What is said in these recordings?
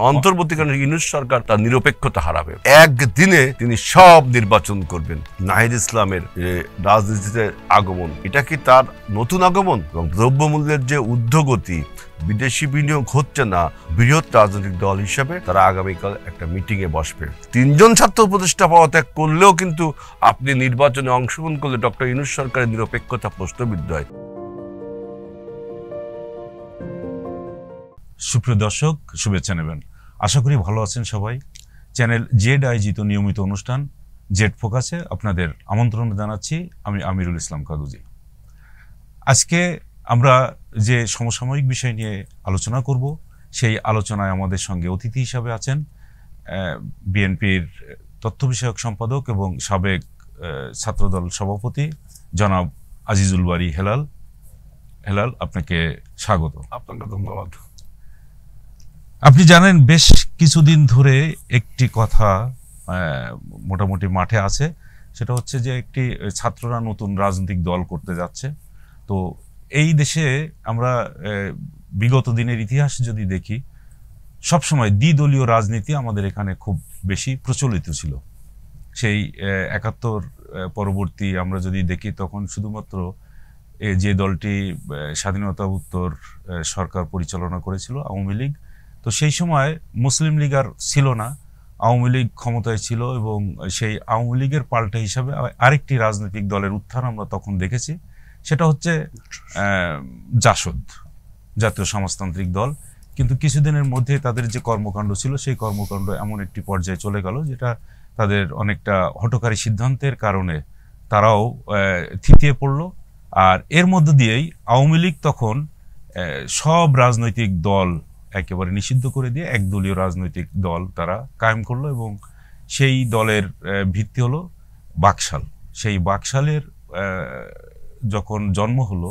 অন্তর্বর্তীকালীন ইউনূস সরকার তার নিরপেক্ষতা হারাবে। একদিনে তিনি সব নির্বাচন করবেন। নাহিদ ইসলামের রাজনীতিতে আগমন, এটা কি তার নতুন আগমন? এবং দ্রব্যমূল্যের যে ঊর্ধ্বগতি, বিদেশি বিনিয়োগ হচ্ছে না, বৃহৎ রাজনৈতিক দল হিসেবে তারা আগামীকাল একটা মিটিং এ বসবে। 3 জন ছাত্র উপদেষ্টা পদত্যাগ করলেও কিন্তু আপনি নির্বাচনে অংশগ্রহণ করলে ডক্টর ইউনূস সরকারের নিরপেক্ষতা প্রশ্নবিদ্ধ হয়। সুপ্রিয় দর্শক, শুভেচ্ছা নেবেন। আশা করি ভালো আছেন সবাই। চ্যানেল জেড আয়োজিত নিয়মিত অনুষ্ঠান জেড ফোকাসে আপনাদের আমন্ত্রণ জানাচ্ছি। আমি আমিরুল ইসলাম কাগুজি। আজকে আমরা যে সমসাময়িক বিষয় নিয়ে আলোচনা করব, সেই আলোচনায় আমাদের সঙ্গে অতিথি হিসাবে আছেন বিএনপির তথ্য বিষয়ক সম্পাদক এবং সাবেক ছাত্রদল সভাপতি জনাব আজিজুল বারী হেলাল। হেলাল, আপনাকে স্বাগত। আপনাকে ধন্যবাদ। আপনি জানেন, বেশ কিছুদিন ধরে একটি কথা মোটামুটি মাঠে আছে, সেটা হচ্ছে যে একটি ছাত্ররা নতুন রাজনৈতিক দল করতে যাচ্ছে। তো এই দেশে আমরা বিগত দিনের ইতিহাস যদি দেখি, সবসময় দ্বিদলীয় রাজনীতি আমাদের এখানে খুব বেশি প্রচলিত ছিল। সেই ৭১ পরবর্তী আমরা যদি দেখি, তখন শুধুমাত্র যে দলটি স্বাধীনতা উত্তর সরকার পরিচালনা করেছিল, আওয়ামী লীগ, তো সেই সময় মুসলিম লীগ আর ছিল না, আওয়ামী লীগ ক্ষমতায় ছিল। এবং সেই আওয়ামী লীগের পাল্টা হিসাবে আরেকটি রাজনৈতিক দলের উত্থান আমরা তখন দেখেছি, সেটা হচ্ছে জাসদ, জাতীয় সমাজতান্ত্রিক দল। কিন্তু কিছুদিনের মধ্যে তাদের যে কর্মকাণ্ড ছিল, সেই কর্মকাণ্ড এমন একটি পর্যায়ে চলে গেল যেটা তাদের অনেকটা হঠকারী সিদ্ধান্তের কারণে তারাও থিতিয়ে পড়ল। আর এর মধ্য দিয়েই আওয়ামী লীগ তখন সব রাজনৈতিক দল একেবারে নিষিদ্ধ করে দিয়ে একদলীয় রাজনৈতিক দল তারা কায়েম করলো। এবং সেই দলের ভিত্তি হলো বাকশাল। সেই বাকশালের যখন জন্ম হলো,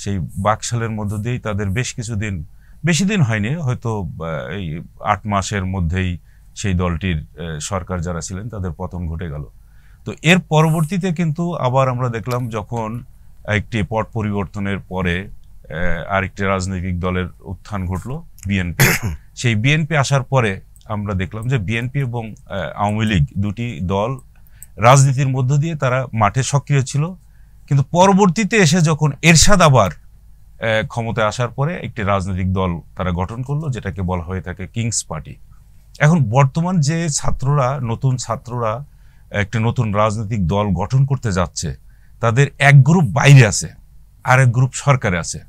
সেই বাকশালের মধ্য দিয়েই তাদের বেশি দিন হয়নি, হয়তো এই 8 মাসের মধ্যেই সেই দলটির সরকার যারা ছিলেন তাদের পতন ঘটে গেল। তো এর পরবর্তীতে কিন্তু আবার আমরা দেখলাম, যখন একটি পট পরিবর্তনের পরে আরেকটি রাজনৈতিক দলের উত্থান ঘটলো, বিএনপি। সেই বিএনপি আসার পরে আমরা দেখলাম যে বিএনপি এবং আওয়ামী লীগ দুটি দল রাজনীতির মধ্য দিয়ে তারা মাঠে সক্রিয় ছিল। কিন্তু পরবর্তীতে এসে যখন এরশাদ আবার ক্ষমতায় আসার পরে একটি রাজনৈতিক দল তারা গঠন করলো, যেটাকে বলা হয়ে থাকে কিংস পার্টি। এখন বর্তমান যে নতুন ছাত্ররা একটি নতুন রাজনৈতিক দল গঠন করতে যাচ্ছে, তাদের এক গ্রুপ বাইরে আছে, আর এক গ্রুপ সরকারে আছে।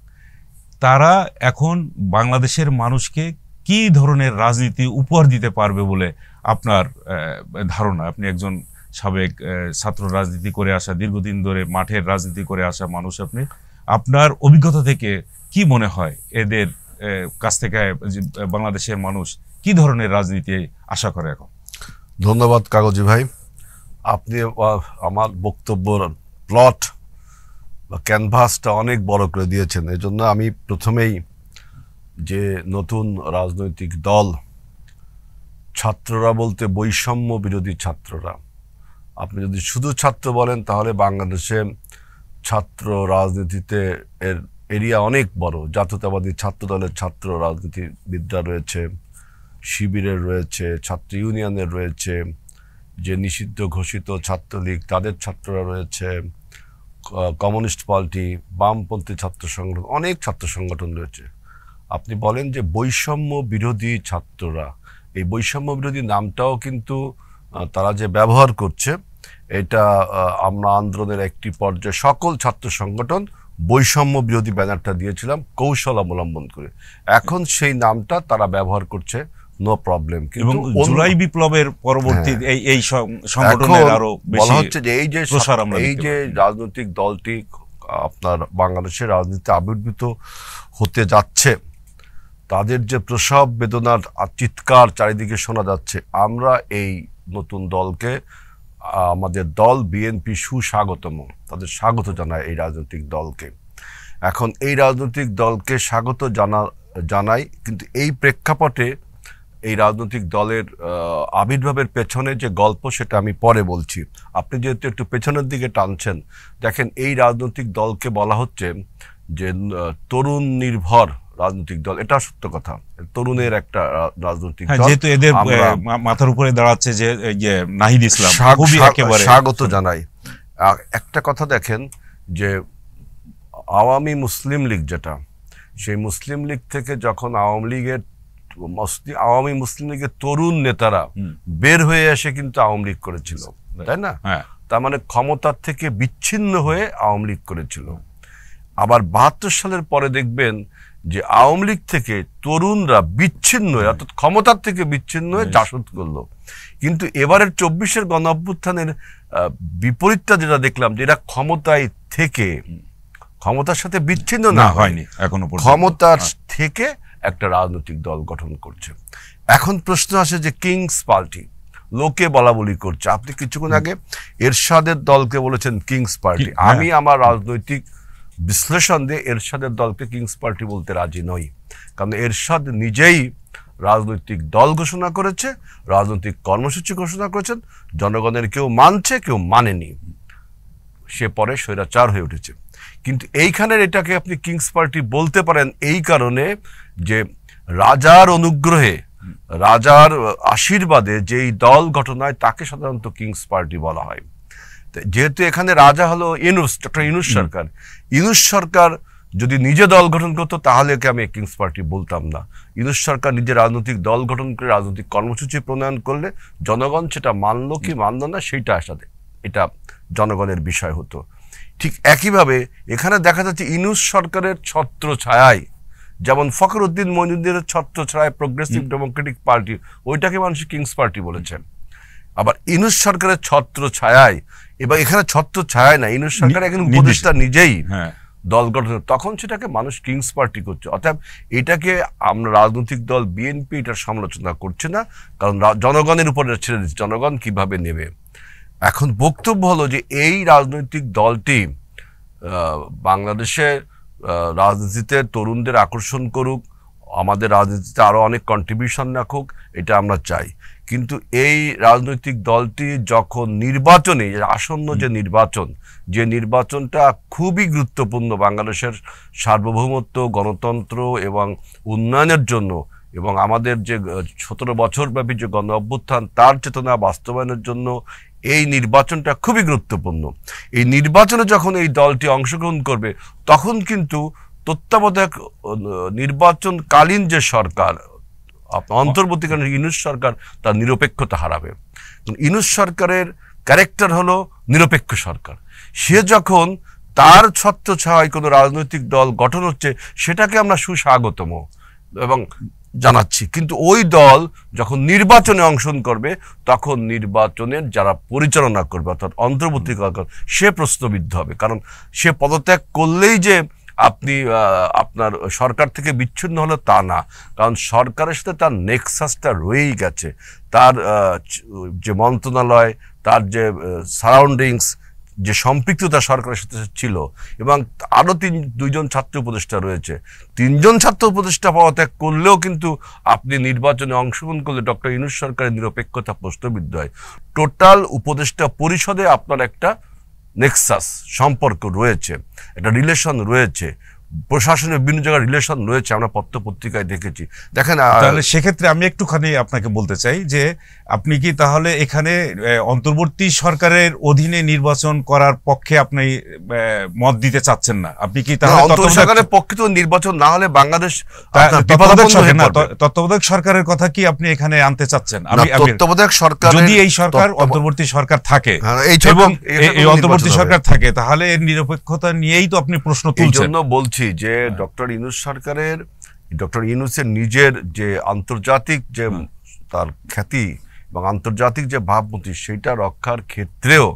তারা এখন বাংলাদেশের মানুষকে কি ধরনের রাজনীতি উপহার দিতে পারবে বলে আপনার ধারণা? আপনি একজন সাবেক ছাত্র রাজনীতি করে আসা, দীর্ঘদিন ধরে মাঠের রাজনীতি করে আসা মানুষ, আপনার অভিজ্ঞতা থেকে কি মনে হয় এদের কাছ থেকে বাংলাদেশের মানুষ কি ধরনের রাজনীতি আশা করে এখন? ধন্যবাদ কাগজি ভাই। আপনি আমার বক্তব্য প্লট বা ক্যানভাসটা অনেক বড় করে দিয়েছেন। এই জন্য আমি প্রথমেই যে নতুন রাজনৈতিক দল, ছাত্ররা বলতে বৈষম্য বিরোধী ছাত্ররা। আপনি যদি শুধু ছাত্র বলেন, তাহলে বাংলাদেশে ছাত্র রাজনীতিতে এর এরিয়া অনেক বড়। জাতীয়তাবাদী ছাত্র দলের ছাত্র রাজনীতিবিদরা রয়েছে, শিবিরের রয়েছে, ছাত্র ইউনিয়নের রয়েছে, যে নিষিদ্ধ ঘোষিত ছাত্রলীগ তাদের ছাত্ররা রয়েছে, কমিউনিস্ট পার্টি, বামপন্থী ছাত্র সংগঠন, অনেক ছাত্র সংগঠন রয়েছে। আপনি বলেন যে বৈষম্য বিরোধী ছাত্ররা, এই বৈষম্য বিরোধী নামটাও কিন্তু তারা যে ব্যবহার করছে, এটা আমরা আন্দোলনের একটি পর্যায়ে সকল ছাত্র সংগঠন বৈষম্য বিরোধী ব্যানারটা দিয়েছিলাম কৌশল অবলম্বন করে। এখন সেই নামটা তারা ব্যবহার করছে, নো প্রবলেম। কিন্তু জুলাই বিপ্লবের পরবর্তী এই সংগঠনের আরো বলা হচ্ছে যে এই যে রাজনৈতিক দলটি আপনার বাংলাদেশের রাজনীতিতে আবির্ভূত হতে যাচ্ছে, তাদের যে প্রসব বেদনার চিৎকার চারিদিকে শোনা যাচ্ছে, আমরা এই নতুন দলকে, আমাদের দল বিএনপি সুস্বাগতম, তাদের স্বাগত জানায় এই রাজনৈতিক দলকে। এখন এই রাজনৈতিক দলকে স্বাগত জানাই, কিন্তু এই প্রেক্ষাপটে এই রাজনৈতিক দলের আবির্ভাবের পেছনে যে গল্প, সেটা আমি পরে বলছি। আপনি যেহেতু একটু পেছনের দিকে টানছেন, দেখেন এই রাজনৈতিক দলকে বলা হচ্ছে যে তরুণ নির্ভর রাজনৈতিক দল, এটা সত্য কথা, তরুণের একটা রাজনৈতিক দল, যেহেতু এদের মাথার উপরে দাঁড়াচ্ছে যে নাহিদ ইসলাম, খুবই একেবারে স্বাগত জানাই। একটা কথা দেখেন যে আওয়ামী মুসলিম লীগ যেটা, সেই মুসলিম লীগ থেকে যখন আওয়ামী মুসলিম লীগের তরুণ নেতারা বের হয়ে এসে কিন্তু আওয়ামী লীগ করেছিল, তাই না? তার মানে ক্ষমতার থেকে বিচ্ছিন্ন হয়ে আওয়ামী লীগ করেছিল। আবার ৭২ সালের পরে দেখবেন যে আওয়ামী লীগ থেকে তরুণরা বিচ্ছিন্ন হয়ে, অর্থাৎ ক্ষমতার থেকে বিচ্ছিন্ন হয়ে জাসদ করলো। কিন্তু এবারের ২৪-এর গণ অভ্যুত্থানের বিপরীতটা যেটা দেখলাম, যে এরা ক্ষমতায় থেকে, ক্ষমতার সাথে বিচ্ছিন্ন না হয়নি, এখনো ক্ষমতার থেকে একটা রাজনৈতিক দল গঠন করছে। এখন প্রশ্ন আসে যে কিংস পার্টি লোকে বলা বলি করছে। আপনি কিছুক্ষণ আগে এরশাদের দলকে বলেছেন কিংস পার্টি। আমি আমার রাজনৈতিক বিশ্লেষণ দিয়ে এরশাদের দলকে কিংস পার্টি বলতে রাজি নই, কারণ এরশাদ নিজেই রাজনৈতিক দল ঘোষণা করেছে, রাজনৈতিক কর্মসূচি ঘোষণা করেছেন, জনগণের কেউ মানছে কেউ মানেনি, সে পরে স্বৈরাচার হয়ে উঠেছে। কিন্তু এইখানের এটাকে আপনি কিংস পার্টি বলতে পারেন এই কারণে যে রাজার অনুগ্রহে, রাজার আশীর্বাদে যেই দল গঠন হয় তাকে সাধারণত কিংস পার্টি বলা হয়। যেহেতু এখানে রাজা হলো ডক্টর ইউনূস সরকার, ইউনূস সরকার যদি নিজে দল গঠন করতো তাহলে কি আমি কিংস পার্টি বলতাম না। ইউনূস সরকার নিজে রাজনৈতিক দল গঠন করে রাজনৈতিক কর্মসূচি প্রণয়ন করলে জনগণ সেটা মানলো কি মানলো না সেইটা সাথে এটা জনগণের বিষয় হতো। ঠিক একইভাবে এখানে দেখা যাচ্ছে ইউনূস সরকারের ছত্র ছায়ায়, যেমন ফখরুদ্দিন মইনুদ্দিনের ছত্র ছায়ায় প্রোগ্রেসিভ ডেমোক্রেটিক পার্টি, ওইটাকে মানুষ কিংস পার্টি বলেছেন। আবার ইউনূস সরকারের ছত্র ছায়ায়, এবং এখানে ছত্র ছায়ায় না, ইউনূস সরকার একজন উপদেষ্টা নিজেই দল গঠন, তখন সেটাকে মানুষ কিংস পার্টি করছে। অর্থাৎ এটাকে আমরা রাজনৈতিক দল বিএনপি এটার সমালোচনা করছে না, কারণ জনগণের উপরে ছেড়ে দিচ্ছে, জনগণ কিভাবে নেবে। এখন বক্তব্য হলো যে এই রাজনৈতিক দলটি বাংলাদেশে রাজনীতিতে তরুণদের আকর্ষণ করুক, আমাদের রাজনীতিতে আরও অনেক কন্ট্রিবিউশন রাখুক, এটা আমরা চাই। কিন্তু এই রাজনৈতিক দলটি যখন নির্বাচনে, আসন্ন যে নির্বাচনটা খুবই গুরুত্বপূর্ণ বাংলাদেশের সার্বভৌমত্ব, গণতন্ত্র এবং উন্নয়নের জন্য, এবং আমাদের যে ১৭ বছরব্যাপী যে গণ অভ্যুত্থান তার চেতনা বাস্তবায়নের জন্য এই নির্বাচনটা খুবই গুরুত্বপূর্ণ। এই নির্বাচনে যখন এই দলটি অংশগ্রহণ করবে তখন কিন্তু তত্ত্বাবধায়ক নির্বাচনকালীন যে সরকার, অন্তর্বর্তীকালীন ইউনূস সরকার, তার নিরপেক্ষতা হারাবে। ইউনূস সরকারের ক্যারেক্টার হলো নিরপেক্ষ সরকার। সে যখন তার ছত্রছায়ায় কোনো রাজনৈতিক দল গঠন হচ্ছে সেটাকে আমরা সুস্বাগতম এবং জানাচ্ছি। কিন্তু ওই দল যখন নির্বাচনে অংশগ্রহণ করবে তখন নির্বাচনের যারা পরিচালনা করবে, অর্থাৎ অন্তর্বর্তীকাল, সে প্রশ্নবিদ্ধ হবে। কারণ সে পদত্যাগ করলেই যে আপনি আপনার সরকার থেকে বিচ্ছিন্ন হলো তা না, কারণ সরকারের সাথে তার নেক্সাসটা রয়েই গেছে। তার যে মন্ত্রণালয়, তার যে সারাউন্ডিংস, যে সম্পৃক্ততা সরকারের সাথে ছিল, এবং আরও দুইজন ছাত্র উপদেষ্টা রয়েছে। ৩ জন ছাত্র উপদেষ্টা পদত্যাগ করলেও কিন্তু আপনি নির্বাচনে অংশগ্রহণ করলে ডক্টর ইউনূস সরকারের নিরপেক্ষতা প্রশ্নবিদ্ধ হয়। টোটাল উপদেষ্টা পরিষদে আপনার একটা নেক্সাস সম্পর্ক রয়েছে, একটা রিলেশন রয়েছে, প্রশাসনের বিভিন্ন জায়গায় রিলেশন রয়েছে, আমরা পত্র পত্রিকায় দেখেছি। দেখেন, তাহলে সেক্ষেত্রে আমি একটুখানি আপনাকে বলতে চাই যে আপনি কি তাহলে এখানে অন্তর্বর্তী সরকারের অধীনে নির্বাচন করার পক্ষে আপনি মত দিতে চাচ্ছেন না? আপনি কি তাহলে সরকারের পক্ষে তো নির্বাচন না হলে বাংলাদেশ তত্ত্বাবধায়ক সরকারের কথা কি আপনি এখানে আনতে চাচ্ছেন? তত্ত্বাবধায়ক সরকার, যদি এই সরকার অন্তর্বর্তী সরকার থাকে এবং এই অন্তর্বর্তী সরকার থাকে, তাহলে এর নিরপেক্ষতা নিয়েই তো আপনি প্রশ্ন তুলছেন। জন্য বলছি যে ডক্টর ইউনূস সরকারের, ডক্টর ইউনূসের নিজের যে আন্তর্জাতিক যে তার খ্যাতি এবং আন্তর্জাতিক যে ভাবমূর্তি, সেটা রক্ষার ক্ষেত্রেও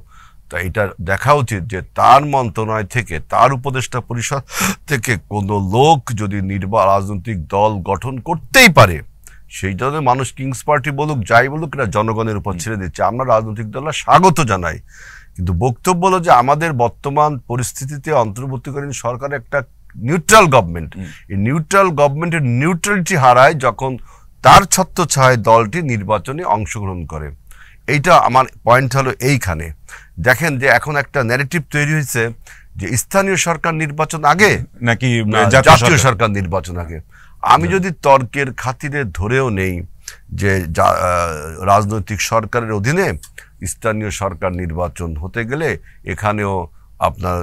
তা এটা দেখা উচিত যে তার মন্ত্রণালয় থেকে, তার উপদেষ্টা পরিষদ থেকে কোনো লোক যদি রাজনৈতিক দল গঠন করতেই পারে, সেই জন্য মানুষ কিংস পার্টি বলুক, যাই বলুক, এটা জনগণের উপর ছেড়ে দিচ্ছে। আমরা রাজনৈতিক দলরা স্বাগত জানাই, কিন্তু বক্তব্য হলো যে আমাদের বর্তমান পরিস্থিতিতে অন্তর্বর্তীকালীন সরকার একটা নিউট্রাল গভর্নমেন্ট, এই নিউট্রাল গভর্নমেন্টের নিউট্রালিটি হারায় যখন তার ছত্রছায়ায় দলটি নির্বাচনে অংশগ্রহণ করে। এইটা আমার পয়েন্ট হলো এইখানে। দেখেন যে এখন একটা ন্যারেটিভ তৈরি হয়েছে যে স্থানীয় সরকার নির্বাচন আগে নাকি না জাতীয় সরকার নির্বাচন আগে। আমি যদি তর্কের খাতিরে ধরেও নেই যে রাজনৈতিক সরকারের অধীনে স্থানীয় সরকার নির্বাচন হতে গেলে এখানেও আপনার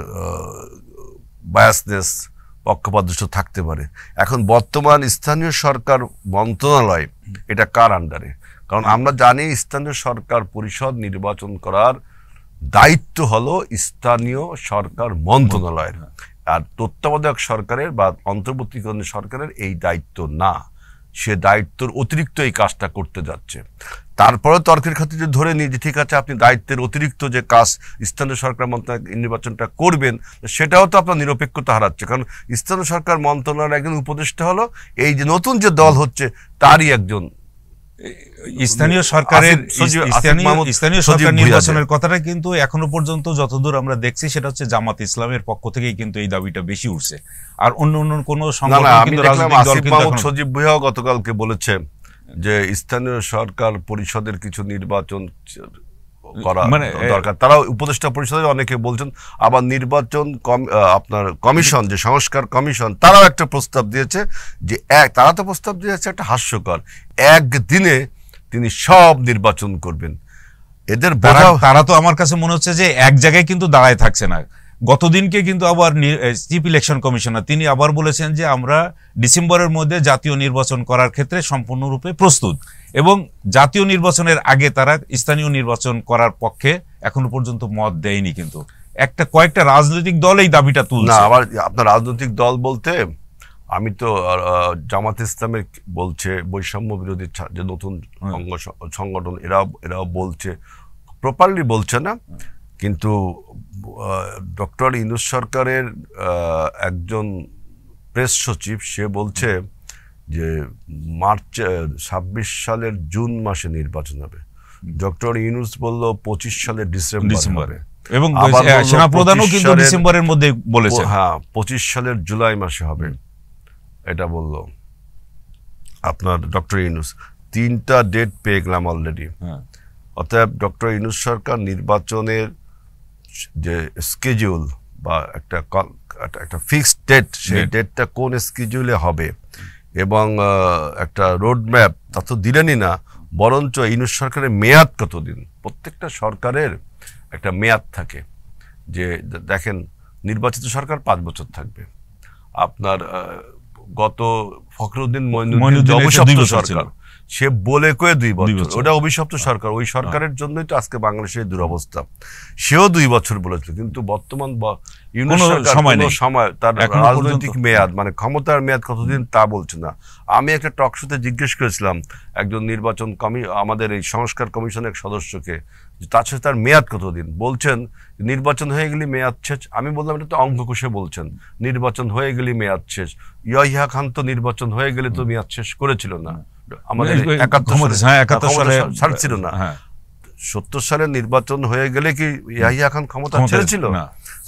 বায়াসনেস, পক্ষপাতদুষ্ট থাকতে পারে। এখন বর্তমান স্থানীয় সরকার মন্ত্রণালয় এটা কার আন্ডারে? কারণ আমরা জানি স্থানীয় সরকার পরিষদ নির্বাচন করার দায়িত্ব হলো স্থানীয় সরকার মন্ত্রণালয়ের, আর তত্ত্বাবধায়ক সরকারের বা অন্তর্বর্তীকালীন সরকারের এই দায়িত্ব না। সে দায়িত্বের অতিরিক্ত এই কাজটা করতে যাচ্ছে। তারপরে তর্কের খাতিরে ধরে নিই যে ঠিক আছে, আপনি দায়িত্বের অতিরিক্ত যে কাজ স্থানীয় সরকার মন্ত্রণালয় নির্বাচনটা করবেন, সেটাও তো আপনার নিরপেক্ষতা হারাচ্ছে। কারণ স্থানীয় সরকার মন্ত্রণালয়ের একজন উপদেষ্টা হলো এই যে নতুন যে দল হচ্ছে তারই একজন স্থানীয় সরকারের স্থানীয় সরকার নির্বাচনের কথাটা কিন্তু এখনো পর্যন্ত যতদূর আমরা দেখছি সেটা হচ্ছে জামাত ইসলামের পক্ষ থেকেই কিন্তু এই দাবিটা বেশি উঠছে, আর অন্য অন্য কোনো সংগঠন কিন্তু রাজনৈতিক দল কিন্তু সজীব ভুঁইয়াও গতকালকে বলেছে যে স্থানীয় সরকার পরিষদের কিছু নির্বাচন করা দরকার। তারা উপদেষ্টা পরিষদের অনেকে বলছেন, আবার নির্বাচন আপনার কমিশন যে সংস্কার কমিশন তারাও একটা প্রস্তাব দিয়েছে যে তারা তো প্রস্তাব দিয়েছে একটা হাস্যকর, একদিনে তিনি সব নির্বাচন করবেন। এদের তারা তো আমার কাছে মনে হচ্ছে যে এক জায়গায় কিন্তু দাঁড়ায় থাকছে না। গতদিনকে কিন্তু আবার চিফ ইলেকশন কমিশনার তিনি আবার বলেছেন যে আমরা ডিসেম্বরের মধ্যে জাতীয় নির্বাচন করার ক্ষেত্রে সম্পূর্ণরূপে প্রস্তুত, এবং জাতীয় নির্বাচনের আগে তারা স্থানীয় নির্বাচন করার পক্ষে এখনো পর্যন্ত মত দেয়নি। কিন্তু কয়েকটা রাজনৈতিক দল এই দাবিটা তুলছে। আবার আপনার রাজনৈতিক দল বলতে আমি তো জামাত ইসলামের বলছে, বৈষম্য বিরোধী যে নতুন অঙ্গ সংগঠন এরাও বলছে, প্রপারলি বলছে না। কিন্তু ডক্টর ইউনূস সরকারের একজন প্রেস সচিব সে বলছে যে 26 সালের জুন মাসে নির্বাচন হবে। ডক্টর ইউনূস বলল 25 সালের ডিসেম্বরে, এবং সেনাপ্রধানও কিন্তু ডিসেম্বরের মধ্যে বলেছে। হ্যাঁ, 25 সালের জুলাই মাসে হবে এটা বলল আপনার ডক্টর ইউনূস। 3টা ডেট পেয়ে গেলাম অলরেডি। অতএব ডক্টর ইউনূস সরকার নির্বাচনের যে স্কেডিউল বা একটা ফিক্সড ডেট, সেই ডেটটা কোন স্কেডিউলে হবে এবং একটা রোড ম্যাপ তা তো দিলেনই না, বরঞ্চ ইউনূস সরকারের মেয়াদ কতদিন। প্রত্যেকটা সরকারের একটা মেয়াদ থাকে, যে দেখেন নির্বাচিত সরকার 5 বছর থাকবে। আপনার গত ফখরুদ্দিন মঈনুদ্দিন অভিশপ্ত সরকার, সে বলে কয়ে 2 বছর, ওটা অভিশপ্ত সরকার। ওই সরকারের জন্যই তো আজকে বাংলাদেশের দুরবস্থা। সেও 2 বছর বলেছিল, কিন্তু বর্তমান ইউনূস সরকার সময় তার রাজনৈতিক মেয়াদ মানে ক্ষমতার মেয়াদ কতদিন তা বলছে না। আমি একটা টক শোতে জিজ্ঞেস করেছিলাম একজন নির্বাচন আমাদের এই সংস্কার কমিশনের সদস্যকে, তার সাথে তার মেয়াদ কতদিন। বলছেন নির্বাচন হয়ে গেলে মেয়াদ শেষ। আমি বললাম এটা তো অঙ্ক কষে বলছেন, নির্বাচন হয়ে গেলে মেয়াদ শেষ। ইয়াহিয়া খান তো নির্বাচন হয়ে গেলে তো মেয়াদ শেষ করেছিল না, আমাদের 71 সালে ছিল না। 70 সালে নির্বাচন হয়ে গেলে কি ইয়াহিয়া খান ক্ষমতা ছেড়েছিল?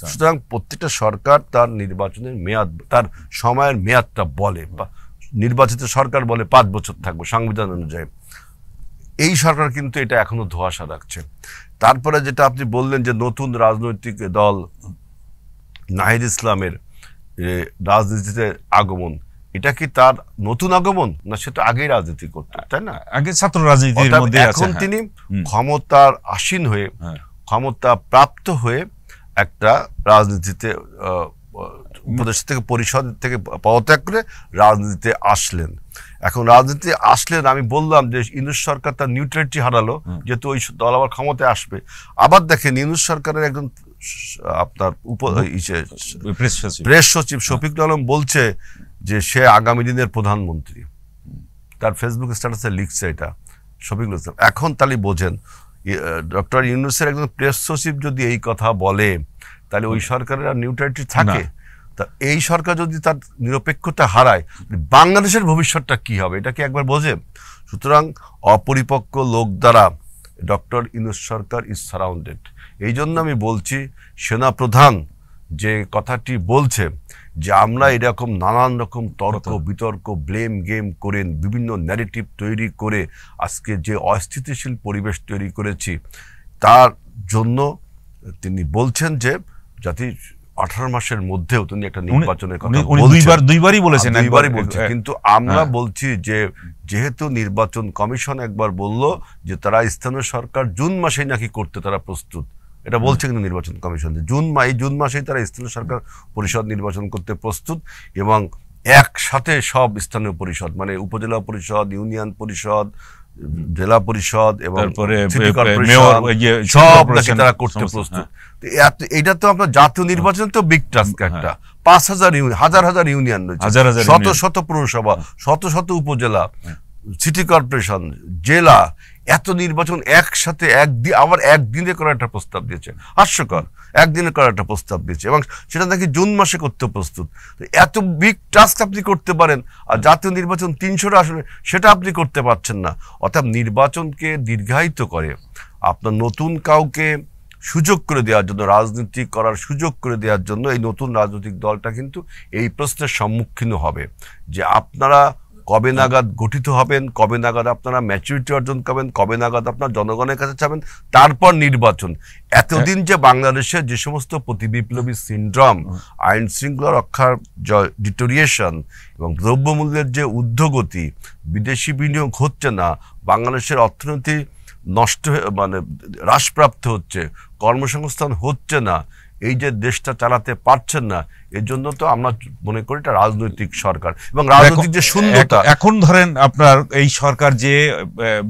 সুতরাং প্রত্যেকটা সরকার তার নির্বাচনের মেয়াদ, তার সময়ের মেয়াদটা বলে, নির্বাচিত সরকার বলে 5 বছর থাকবে সংবিধান অনুযায়ী। এই সরকার কিন্তু এটা এখনো ধোঁয়াশা রাখছে। তারপরে যেটা আপনি বললেন যে নতুন রাজনৈতিক দল নাহিদ ইসলামের রাজনীতিতে আগমন, এটা কি তার নতুন আগমন না? সে তো আগেই রাজনীতি করতো, তাই না? আগে ছাত্র রাজনীতির মধ্যে এখন তিনি ক্ষমতার আসীন হয়ে, ক্ষমতা প্রাপ্ত হয়ে একটা রাজনীতিতে উপদেশ থেকে পরিষদ থেকে পদত্যাগ করে রাজনীতিতে আসলেন। এখন রাজনীতি আসলেন, আমি বললাম যে ইউনূস সরকার তার নিউট্রালিটি হারালো, যেহেতু ওই দল আবার ক্ষমতায় আসবে। আবার দেখেন ইউনূস সরকারের একজন আপনার প্রেস সচিব শফিকুল আলম বলছে যে সে আগামী দিনের প্রধানমন্ত্রী। তার ফেসবুক স্ট্যাটাসে লিখছে এটা শফিকুল ইসলাম। এখন তাহলে বোঝেন ডক্টর ইউনূসের একজন প্রেস সচিব যদি এই কথা বলে, তাহলে ওই সরকারের আর নিউট্রালিটি থাকে? তা এই সরকার যদি তার নিরপেক্ষতা হারায়, বাংলাদেশের ভবিষ্যৎটা কি হবে এটা কি একবার বোঝে? সুতরাং অপরিপক্ক লোক দ্বারা doctor Yunus Sarkar is surrounded. এই জন্য আমি বলছি, সেনাপ্রধান যে কথাটি বলছে যে আমরা এরকম নানান রকম তর্ক বিতর্ক, ব্লেম গেম করে, বিভিন্ন ন্যারেটিভ তৈরি করে আজকে যে অস্থিতিশীল পরিবেশ তৈরি করেছি, তার জন্য তিনি বলছেন যে জাতি 18 মাসের মধ্যেও তিনি একটা নির্বাচনের কথা দুইবারই বলেছেন, দুইবারই বলছে। কিন্তু আমরা বলছি যে যেহেতু নির্বাচন কমিশন একবার বলল যে তারা স্থানীয় সরকার জুন মাসেই নাকি করতে তারা প্রস্তুত, এটা বলছে কিন্তু নির্বাচন কমিশন যে জুন মাসেই তারা স্থানীয় সরকার পরিষদ নির্বাচন করতে প্রস্তুত, এবং একসাথে সব স্থানীয় পরিষদ মানে উপজেলা পরিষদ, ইউনিয়ন পরিষদ, জেলা পরিষদ এবং সিটি কর্পোরেশন সব নাকি তারা করতে প্রস্তুত। এটা তো আমরা জাতীয় নির্বাচন তো বিগ টাস্ক, একটা 5,000 হাজার ইউনিয়ন রয়েছে, শত শত পৌরসভা, শত শত উপজেলা, সিটি কর্পোরেশন, জেলা, এত নির্বাচন একসাথে আবার একদিনে করার একটা প্রস্তাব দিয়েছে। হাস্যকর, একদিনে করার একটা প্রস্তাব দিয়েছে এবং সেটা নাকি জুন মাসে করতে প্রস্তুত। এত বিগ টাস্ক আপনি করতে পারেন, আর জাতীয় নির্বাচন 300টা আসলে সেটা আপনি করতে পারছেন না। অর্থাৎ নির্বাচনকে দীর্ঘায়িত করে আপনার নতুন কাউকে সুযোগ করে দেওয়ার জন্য, রাজনীতি করার সুযোগ করে দেওয়ার জন্য এই নতুন রাজনৈতিক দলটা কিন্তু এই প্রশ্নের সম্মুখীন হবে যে আপনারা কবে নাগাদ গঠিত হবেন, কবে নাগাদ আপনারা ম্যাচুরিটি অর্জন করবেন, কবে নাগাদ আপনার জনগণের কাছে যাবেন, তারপর নির্বাচন। এতদিন যে বাংলাদেশের যে সমস্ত প্রতিবিপ্লবী সিনড্রোম, আইন শৃঙ্খলা রক্ষার ডিটোরিয়েশন এবং দ্রব্যমূল্যের যে ঊর্ধ্বগতি, বিদেশি বিনিয়োগ হচ্ছে না, বাংলাদেশের অর্থনীতি নষ্ট মানে হ্রাসপ্রাপ্ত হচ্ছে, কর্মসংস্থান হচ্ছে না, এই যে দেশটা চালাতে পারছেন না, এর জন্য তো আমরা মনে করি এটা রাজনৈতিক সরকার এবং রাজনৈতিক যে শূন্যতা। এখন ধরেন আপনার এই সরকার যে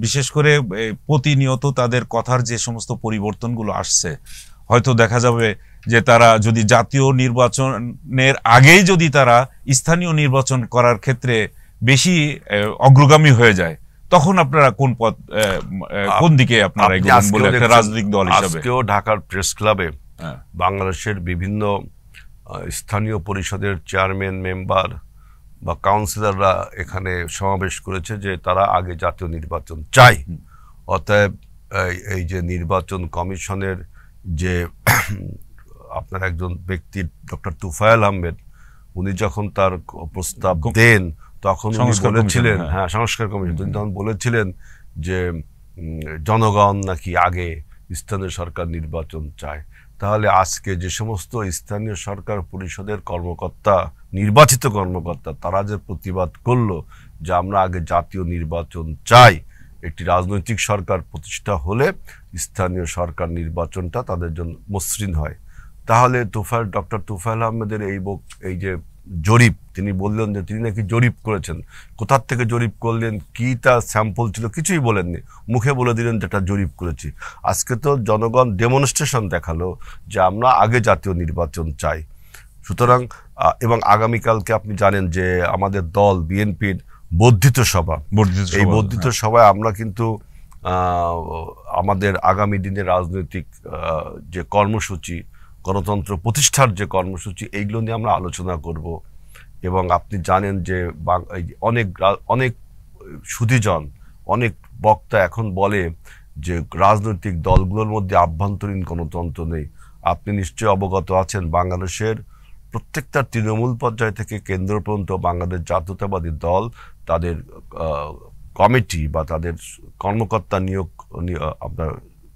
বিশেষ করে প্রতিনিয়ত তাদের কথার যে সমস্ত পরিবর্তনগুলো আসছে, হয়তো দেখা যাবে যে তারা যদি জাতীয় নির্বাচনের আগেই যদি তারা স্থানীয় নির্বাচন করার ক্ষেত্রে বেশি অগ্রগামী হয়ে যায়, তখন আপনারা কোন দিকে আপনারা এগোবেন বলে একটা রাজনৈতিক দল হিসেবে? আজকেও ঢাকার প্রেস ক্লাবে বাংলাদেশের বিভিন্ন স্থানীয় পরিষদের চেয়ারম্যান, মেম্বার বা কাউন্সিলররা এখানে সমাবেশ করেছে যে তারা আগে জাতীয় নির্বাচন চাই। অতএব এই যে নির্বাচন কমিশনের যে আপনার একজন ব্যক্তি ডক্টর তুফায়েল আহমেদ, উনি যখন তার প্রস্তাব দেন তখন উনি বলেছিলেন, হ্যাঁ সংস্কার কমিশন, তিনি তখন বলেছিলেন যে জনগণ নাকি আগে স্থানীয় সরকার নির্বাচন চায়। তাহলে আজকে যে সমস্ত স্থানীয় সরকার পরিষদের কর্মকর্তা, নির্বাচিত কর্মকর্তা, তারা যে প্রতিবাদ করলো যে আমরা আগে জাতীয় নির্বাচন চাই, একটি রাজনৈতিক সরকার প্রতিষ্ঠা হলে স্থানীয় সরকার নির্বাচনটা তাদের জন্য মসৃণ হয়, তাহলে ডক্টর তুফায়েল আহমেদের এই যে জরিপ, তিনি বললেন যে তিনি নাকি জরিপ করেছেন, কোথার থেকে জরিপ করলেন, কি তার স্যাম্পল ছিল, কিছুই বলেননি, মুখে বলে দিলেন যেটা জরিপ করেছি। আজকে তো জনগণ ডেমনস্ট্রেশন দেখালো যে আমরা আগে জাতীয় নির্বাচন চাই। সুতরাং এবং আগামীকালকে আপনি জানেন যে আমাদের দল বিএনপির বর্ধিত সভা, এই বর্ধিত সভায় আমরা কিন্তু আমাদের আগামী দিনের রাজনৈতিক যে কর্মসূচি, গণতন্ত্র প্রতিষ্ঠার যে কর্মসূচি, এইগুলো নিয়ে আমরা আলোচনা করব। এবং আপনি জানেন যে অনেক সুধীজন, অনেক বক্তা এখন বলে যে রাজনৈতিক দলগুলোর মধ্যে আভ্যন্তরীণ গণতন্ত্র নেই। আপনি নিশ্চয়ই অবগত আছেন, বাংলাদেশের প্রত্যেকটা তৃণমূল পর্যায় থেকে কেন্দ্র পর্যন্ত বাংলাদেশ জাতীয়তাবাদী দল তাদের কমিটি বা তাদের কর্মকর্তা নিয়োগ আপনার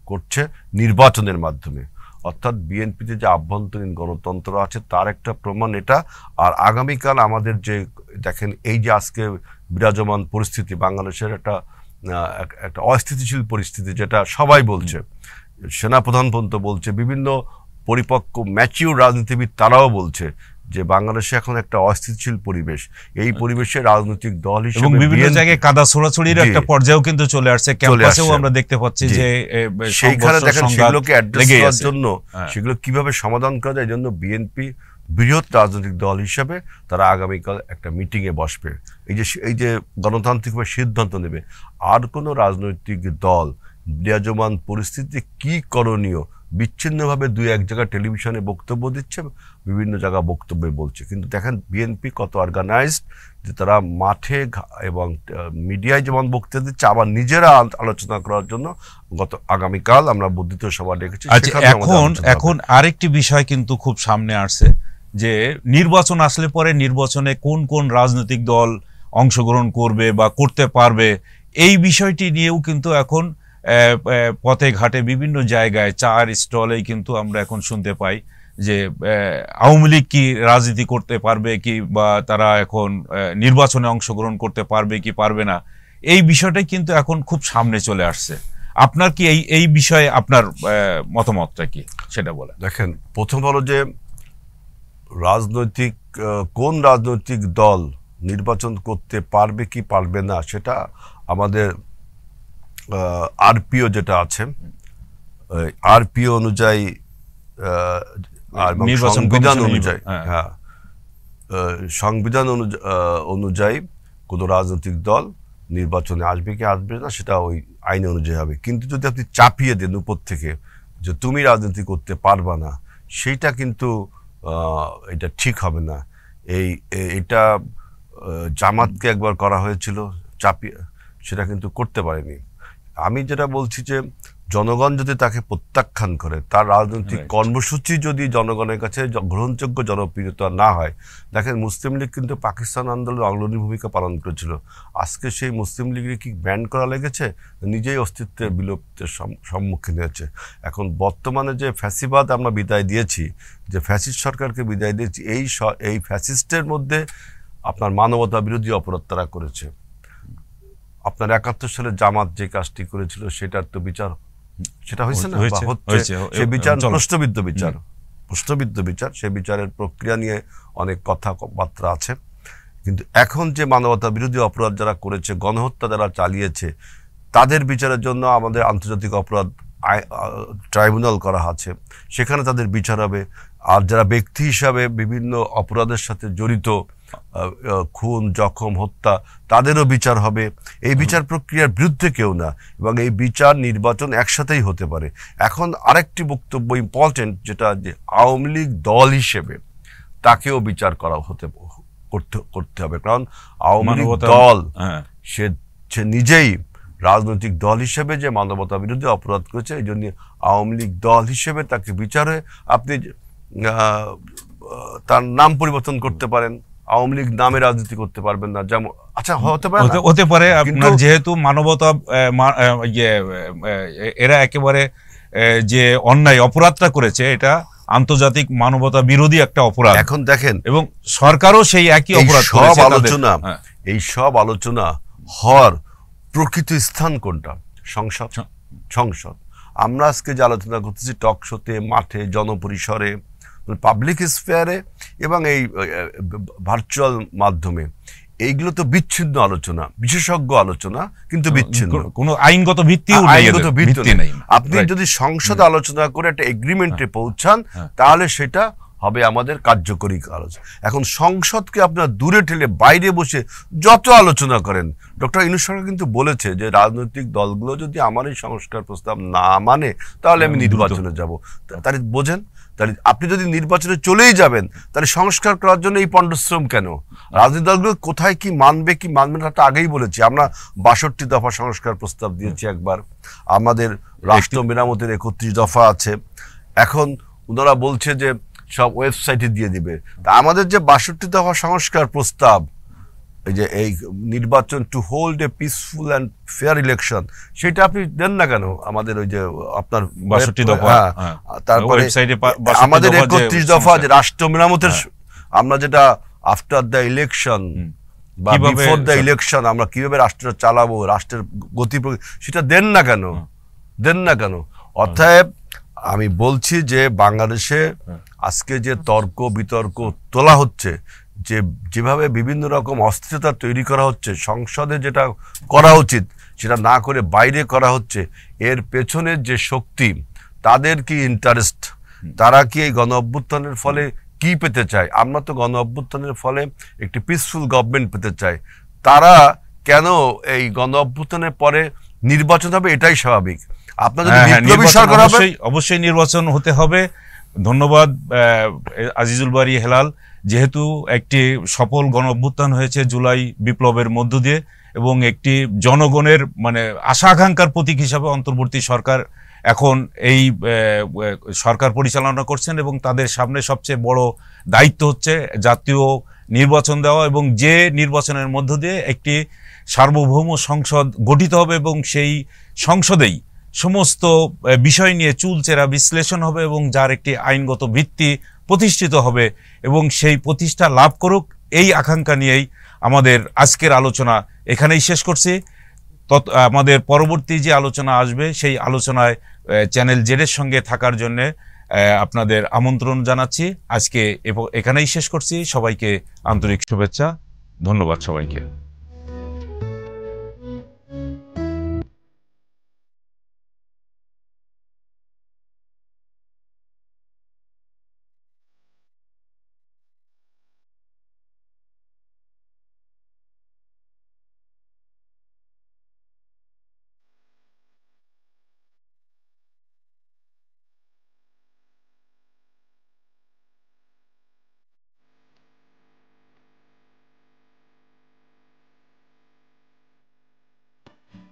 করছে নির্বাচনের মাধ্যমে। অর্থাৎ বিএনপিতে যে আভ্যন্তরীণ গণতন্ত্র আছে তার একটা প্রমাণ এটা। আর আগামীকাল আমাদের যে দেখেন, এই যে আজকে বিরাজমান পরিস্থিতি, বাংলাদেশের একটা অস্থিতিশীল পরিস্থিতি, যেটা সবাই বলছে, সেনাপ্রধান পর্যন্ত বলছে, বিভিন্ন পরিপক্ক ম্যাচিউর রাজনীতিবিদ তারাও বলছে যে বাংলাদেশে এখন একটা অস্থিতিশীল পরিবেশ। এই পরিবেশে রাজনৈতিক দল হিসেবে এবং বিভিন্ন জায়গায় কাদা ছোড়াছুড়ির একটা পর্যায়েও কিন্তু চলে আসছে, ক্যাম্পাসেও আমরা দেখতে পাচ্ছি যে সেইখানে দেখেন সেগুলোকে অ্যাড্রেস করার জন্য, সেগুলো কিভাবে সমাধান করা যায়, এই জন্য বিএনপি বৃহৎ রাজনৈতিক দল হিসেবে তারা আগামীকাল একটা মিটিংয়ে বসবে, এই যে গণতান্ত্রিকভাবে সিদ্ধান্ত নেবে। আর কোনো রাজনৈতিক দল বিরাজমান পরিস্থিতিতে কি করণীয় বিচ্ছিন্নভাবে দুই এক জায়গায় টেলিভিশনে বক্তব্য দিচ্ছে, বিভিন্ন জায়গা বক্তব্যে বলছে, কিন্তু দেখেন বিএনপি কত অর্গানাইজড যে তারা মাঠে এবং মিডিয়ায় যেমন বক্তব্য দিচ্ছে, আবার নিজেরা আলোচনা করার জন্য আগামীকাল আমরা বর্ধিত সভা ডেকেছি। এখন আরেকটি বিষয় কিন্তু খুব সামনে আসছে যে নির্বাচন আসলে পরে নির্বাচনে কোন কোন রাজনৈতিক দল অংশগ্রহণ করবে বা করতে পারবে, এই বিষয়টি নিয়েও কিন্তু এখন পথে ঘাটে বিভিন্ন জায়গায় চার স্টলেই কিন্তু আমরা এখন শুনতে পাই যে আওয়ামী লীগ কি রাজনীতি করতে পারবে কি, বা তারা এখন নির্বাচনে অংশগ্রহণ করতে পারবে কি পারবে না, এই বিষয়টাই কিন্তু এখন খুব সামনে চলে আসছে। আপনার কি এই বিষয়ে আপনার মতামতটা কি সেটা বলেন। দেখেন, প্রথম হলো যে রাজনৈতিক কোন রাজনৈতিক দল নির্বাচন করতে পারবে কি পারবে না সেটা আমাদের আরপিও যেটা আছে, আরপিও অনুযায়ী আর সংবিধান অনুযায়ী, হ্যাঁ, সংবিধান অনুযায়ী কোনো রাজনৈতিক দল নির্বাচনে আসবে কি আসবে না সেটা ওই আইন অনুযায়ী হবে। কিন্তু যদি আপনি চাপিয়ে দেন উপর থেকে যে তুমি রাজনীতি করতে পারবা না, সেইটা কিন্তু এটা ঠিক হবে না। এটা জামাতকে একবার করা হয়েছিল চাপিয়ে, সেটা কিন্তু করতে পারেনি। আমি যেটা বলছি যে জনগণ যদি তাকে প্রত্যাখ্যান করে, তার রাজনৈতিক কর্মসূচি যদি জনগণের কাছে গ্রহণযোগ্য জনপ্রিয়তা না হয়, দেখেন মুসলিম লীগ কিন্তু পাকিস্তান আন্দোলনে অগ্রণী ভূমিকা পালন করেছিল। আজকে সেই মুসলিম লীগের কি ব্যান করা লেগেছে? নিজেই অস্তিত্বের বিলুপ্তের সম্মুখীন হয়েছে। এখন বর্তমানে যে ফ্যাসিবাদ আমরা বিদায় দিয়েছি, যে ফ্যাসিস্ট সরকারকে বিদায় দিয়েছি, এই ফ্যাসিস্টের মধ্যে আপনার মানবতা বিরোধী অপরাধ তারা করেছে। আপনার ৭১ সালে জামাত যে কাজটি করেছিল সেটার তো বিচার, সেটা হয়েছে না, হচ্ছে সে বিচার প্রশ্নবিদ্ধ বিচার, প্রশ্নবিদ্ধ বিচার। সে বিচারের প্রক্রিয়া নিয়ে অনেক কথাবার্তা আছে। কিন্তু এখন যে মানবতা বিরোধী অপরাধ যারা করেছে, গণহত্যা যারা চালিয়েছে, তাদের বিচারের জন্য আমাদের আন্তর্জাতিক অপরাধ ট্রাইব্যুনাল করা আছে, সেখানে তাদের বিচার হবে। আর যারা ব্যক্তি হিসাবে বিভিন্ন অপরাধের সাথে জড়িত, খুন, জখম, হত্যা, তাদেরও বিচার হবে। এই বিচার প্রক্রিয়ার বিরুদ্ধে কেউ না, এবং এই বিচার নির্বাচন একসাথেই হতে পারে। এখন আরেকটি বক্তব্য ইম্পর্টেন্ট, যেটা যে আওয়ামী লীগ দল হিসেবে তাকেও বিচার করা করতে হবে। কারণ আওয়ামী লীগ দল সে নিজেই রাজনৈতিক দল হিসেবে যে মানবতা বিরোধী অপরাধ করেছে, এই জন্য আওয়ামী লীগ দল হিসেবে তাকে বিচারে আপনি তার নাম পরিবর্তন করতে পারেন, আওয়ামী লীগ নামে রাজনীতি করতে পারবেন না, যেমন আচ্ছা হতে পারে আপনার যেহেতু মানবতা এরা একেবারে যে অন্যায় অপরাধটা করেছে এটা আন্তর্জাতিক মানবতা বিরোধী একটা অপরাধ। এখন দেখেন, এবং সরকারও সেই একই অপরাধ করেছে। এই সব আলোচনা হওয়ার প্রকৃত স্থান কোনটা? সংসদ। আমরা আজকে যে আলোচনা করতেছি টক শোতে, মাঠে, জনপরিসরে, পাবলিক স্ফেয়ারে এবং এই ভার্চুয়াল মাধ্যমে, এইগুলো তো বিচ্ছিন্ন আলোচনা, বিশেষজ্ঞ আলোচনা, কিন্তু বিচ্ছিন্ন, কোনো আইনগত ভিত্তি নেই। আপনি যদি সংসদে আলোচনা করে একটা এগ্রিমেন্টে পৌঁছান, তাহলে সেটা হবে আমাদের কার্যকরী কাজ। এখন সংসদকে আপনারা দূরে ঠেলে বাইরে বসে যত আলোচনা করেন, ডক্টর ইউনূস সরকার কিন্তু বলেছে যে রাজনৈতিক দলগুলো যদি আমার এই সংস্কার প্রস্তাব না মানে, তাহলে আমি নির্বাচনে যাব। তাহলে বোঝেন, তাহলে আপনি যদি নির্বাচনে চলেই যাবেন, তাহলে সংস্কার করার জন্য এই পণ্ডশ্রম কেন? রাজনৈতিক দলগুলো কোথায় কি মানবে কি মানবে না তা আগেই বলেছি। আমরা ৬২ দফা সংস্কার প্রস্তাব দিয়েছি একবার, আমাদের রাষ্ট্র মেরামতের ৩১ দফা আছে। এখন ওনারা বলছে যে সব ওয়েবসাইটে দিয়ে দিবে। তা আমাদের যে ৬২ দফা সংস্কার প্রস্তাব, এই যে এই নির্বাচন to hold a peaceful and fair election, সেটা আপনি দেন না কেন? আমাদের ওই যে আপনার ৬২ দফা, তারপরে আমাদের ৩১ দফা যে রাষ্ট্র মেরামতের, আমরা যেটা আফটার দ্য ইলেকশন বা বিফোর দ্য ইলেকশন আমরা কিভাবে রাষ্ট্র চালাবো, রাষ্ট্রের গতি, সেটা দেন না কেন? অতএব আমি বলছি যে বাংলাদেশে আজকে যে তর্ক বিতর্ক তোলা হচ্ছে, যেভাবে বিভিন্ন রকম অস্থিরতা তৈরি করা হচ্ছে, সংসদে যেটা করা উচিত সেটা না করে বাইরে করা হচ্ছে, এর পেছনের যে শক্তি, তাদের কি ইন্টারেস্ট, তারা কি এই গণ অভ্যুত্থানের ফলে কি পেতে চায়? আমরা তো গণ অভ্যুত্থানের ফলে একটি পিসফুল গভর্নমেন্ট পেতে চাই। তারা কেন এই গণ অভ্যুত্থানের পরে নির্বাচন হবে? এটাই স্বাভাবিক। আপনাদের বিপ্লবী সরকার হবে, অবশ্যই নির্বাচন হতে হবে। ধন্যবাদ আজিজুল বারী হেলাল। যেহেতু একটি সফল গণ অভ্যুত্থান হয়েছে জুলাই বিপ্লবের মধ্য দিয়ে, এবং একটি জনগণের মানে আশা আকাঙ্ক্ষার প্রতীক হিসাবে অন্তর্বর্তী সরকার এখন এই সরকার পরিচালনা করছেন, এবং তাদের সামনে সবচেয়ে বড় দায়িত্ব হচ্ছে জাতীয় নির্বাচন দেওয়া, এবং যে নির্বাচনের মধ্য দিয়ে একটি সার্বভৌম সংসদ গঠিত হবে, এবং সেই সংসদেই সমস্ত বিষয় নিয়ে চুলচেরা বিশ্লেষণ হবে এবং যার একটি আইনগত ভিত্তি প্রতিষ্ঠিত হবে এবং সেই প্রতিষ্ঠা লাভ করুক, এই আকাঙ্ক্ষা নিয়েই আমাদের আজকের আলোচনা এখানেই শেষ করছি। আমাদের পরবর্তী যে আলোচনা আসবে সেই আলোচনায় চ্যানেল জেডের সঙ্গে থাকার জন্যে আপনাদের আমন্ত্রণ জানাচ্ছি। আজকে এখানেই শেষ করছি। সবাইকে আন্তরিক শুভেচ্ছা, ধন্যবাদ সবাইকে।